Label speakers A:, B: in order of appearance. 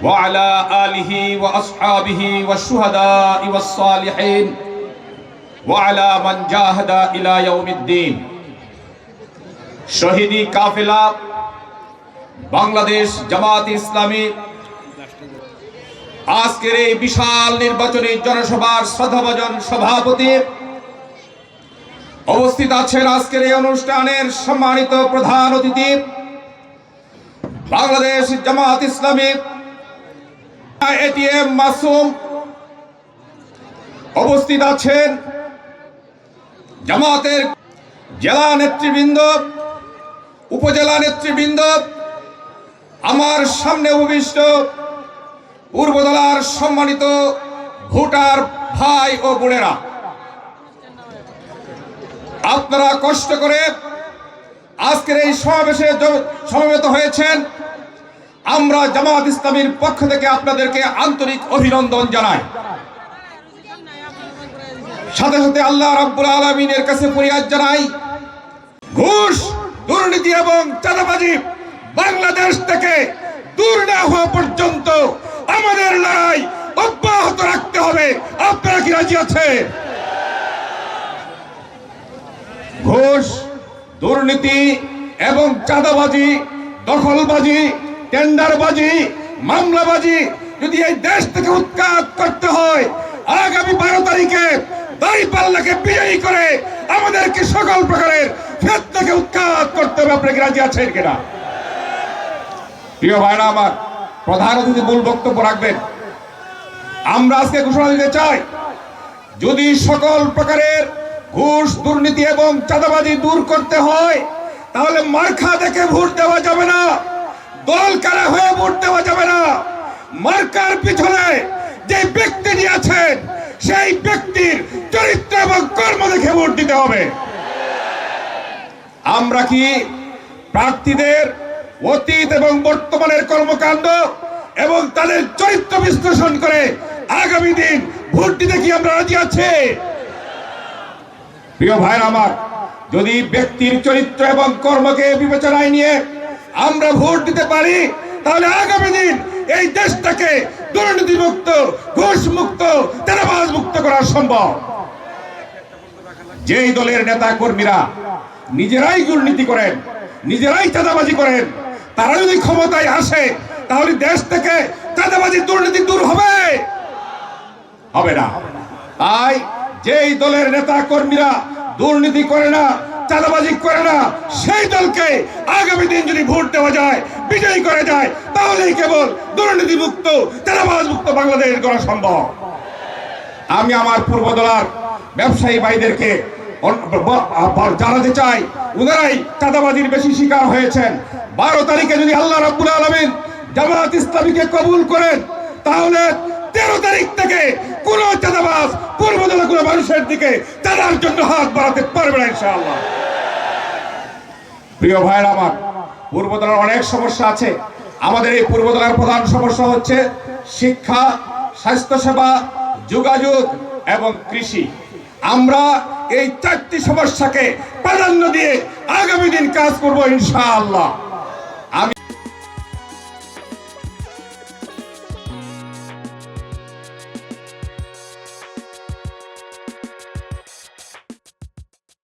A: وعلى آله وأصحابه والشهداء والصالحين وعلى من جاهد إلى يوم الدين। শহীদি কাফেলা বাংলাদেশ জামাত ইসলামী আজকের এই বিশাল নির্বাচনী জনসভার শ্রদ্ধাভাজন সভাপতি, উপস্থিত আছেন আজকের এই অনুষ্ঠানের সম্মানিত প্রধান অতিথি বাংলাদেশ জামাত ইসলামী এটিএম মাসুম, উপস্থিত আছেন জামাতের জেলা নেতৃবৃন্দ, উপজেলা নেতৃবৃন্দ, আমার সামনে উপবিষ্ট পূর্বদলার সম্মানিত ভোটার ভাই ও বোনেরা, আপনারা কষ্ট করে আজকের এই সমাবেশে সমবেত হয়েছেন। আমরা জামাত ইসলামীর পক্ষ থেকে আপনাদেরকে আন্তরিক অভিনন্দন জানাই। সাথে সাথে আল্লাহ রাব্বুল আলামিনের কাছে ফরিয়াদ জানাই, ঘুষ, দুর্নীতি এবং চাঁদাবাজি বাংলাদেশ থেকে দূর না হওয়া পর্যন্ত আমাদের লড়াই অব্যাহত রাখতে হবে। আপনারা কি রাজি আছেন? ঘুষ, দুর্নীতি এবং চাঁদাবাজি, দখলবাজি, টেন্ডারবাজি, মামলাবাজি যদি এই দেশ থেকে উৎখাত করতে হয়, আগামী 12 তারিখে দাঁড়িপাল্লাকে বিজয়ী করে আমাদেরকে সকল প্রকারের ফিতনাকে উৎখাত করতে হবে। আপনারা কি রাজি আছেন কিনা? প্রিয় ভাইরা আমার, প্রধান অতিথি মূল বক্তব্য রাখবেন। আমরা আজকে ঘোষণা দিতে চাই, যদি সকল প্রকারের ঘুষ, দুর্নীতি এবং চাঁদাবাজি দূর করতে হয়, তাহলে মার্কা দেখে ভোট দেওয়া যাবে না, দল কারা হয়ে ভোট দেওয়া যাবে না। মার্কার পিছনে যে ব্যক্তিটি আছেন সেই ব্যক্তির চরিত্র এবং কর্ম দেখে ভোট দিতে হবে। আমরা কি প্রার্থীদের অতীত এবং বর্তমানের কর্মকাণ্ড এবং তাদের চরিত্র বিশ্লেষণ করে আগামী দিন ভোট দিতে কি আমরা রাজি আছি? প্রিয় ভাইরা আমার, যদি ব্যক্তির চরিত্র এবং কর্মকে বিবেচনায় নিয়ে আমরা ভোট দিতে পারি, তাহলে আগামী দিন এই দেশটাকে দুর্নীতি মুক্ত, ঘুষ মুক্ত, চাঁদাবাজ মুক্ত করা সম্ভব। যেই দলের নেতা কর্মীরা নিজেরাই দুর্নীতি করেন, নিজেরাই চাঁদাবাজি করেন, তারা যদি ক্ষমতায় আসে, তাহলে দেশ থেকে চাঁদাবাজি, দুর্নীতি দূর হবে? হবে না। তাই যেই দলের নেতা কর্মীরা দুর্নীতি করে না, চাঁদাবাজি করে না, সেই দলকে আগামী দিন যদি ভোট দেওয়া যায়, বিজয়ী করা যায়, তাহলেই কেবল দুর্নীতি মুক্ত, চাঁদাবাজ মুক্ত বাংলাদেশ গড়া সম্ভব। আমি আমার পূর্বদলার ব্যবসায়ী ভাইদেরকে জানাতে চাই, ওনারাই চাঁদাবাজির বেশি শিকার হয়েছেন। 12 তারিখে যদি আল্লাহ রাব্বুল আলামিন জামাত ইসলামীকে কবুল করেন, তাহলে 13 তারিখ থেকে কোন চাঁদাবাজ পূর্বদলা কোন মানুষের দিকে চাঁদার জন্য হাত বাড়াতে পারবে না ইনশাআল্লাহ। প্রিয় ভাইরা আমার, পূর্বদলার অনেক সমস্যা আছে। আমাদের এই পূর্বদলার প্রধান সমস্যা হচ্ছে শিক্ষা, স্বাস্থ্যসেবা, যোগাযোগ এবং কৃষি। আমরা এই 4টি সমস্যাকে প্রাধান্য দিয়ে আগামী দিন কাজ করব ইনশাআল্লাহ।